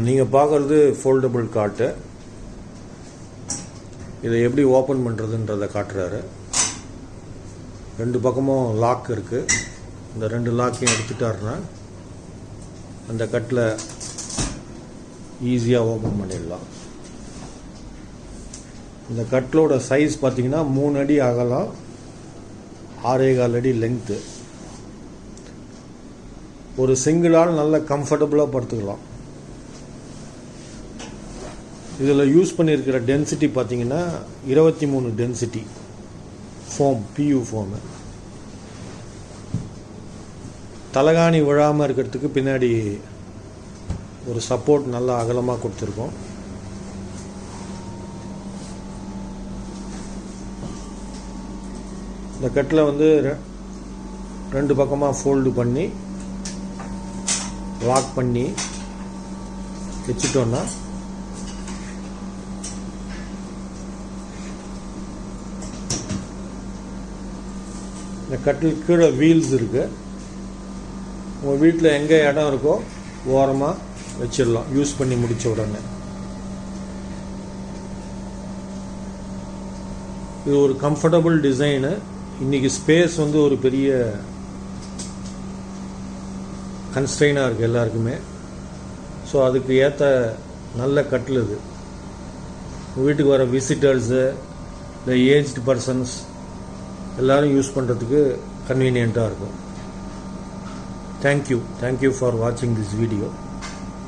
நீங்கள் பார்க்குறது ஃபோல்டபுள் காட்டு. இதை எப்படி ஓப்பன் பண்ணுறதுன்றதை காட்டுறாரு. ரெண்டு பக்கமும் லாக் இருக்குது. இந்த ரெண்டு லாக்கையும் எடுத்துட்டாருன்னா அந்த கட்டில் ஈஸியாக ஓப்பன் பண்ணிடலாம். இந்த கட்டிலோட சைஸ் பார்த்திங்கன்னா 3 அடி அகலம், 6.25 அடி லென்த்து. ஒரு சிங்கிள் ஆள் நல்ல கம்ஃபர்டபுளாக படுத்துக்கலாம். இதில் யூஸ் பண்ணியிருக்கிற டென்சிட்டி பார்த்திங்கன்னா 23 டென்சிட்டி ஃபோம், பியூ ஃபோமு. தலகாணி விழாமல் இருக்கிறதுக்கு பின்னாடி ஒரு சப்போர்ட் நல்லா அகலமாக கொடுத்துருக்கோம். இந்த கட்டில் வந்து ரெண்டு பக்கமாக ஃபோல்டு பண்ணி லாக் பண்ணி வச்சுட்டோன்னா இந்த கட்டில் கீழே வீல்ஸ் இருக்குது. உங்கள் வீட்டில் எங்கே இடம் இருக்கோ ஓரமாக வச்சிடலாம் யூஸ் பண்ணி முடித்த உடனே. இது ஒரு கம்ஃபர்டபுள் டிசைனு. இன்றைக்கி ஸ்பேஸ் வந்து ஒரு பெரிய கன்ஸ்ட்ரெயினாக இருக்குது எல்லாருக்குமே. ஸோ அதுக்கு ஏற்ற நல்ல கட்டில் இது. வீட்டுக்கு வர விசிட்டர்ஸு, இல்லை ஏஜ்டு பர்சன்ஸ் எல்லோரும் யூஸ் பண்ணுறதுக்கு கன்வீனியண்ட்டாக இருக்கும். தேங்க்யூ ஃபார் வாட்சிங் திஸ் வீடியோ.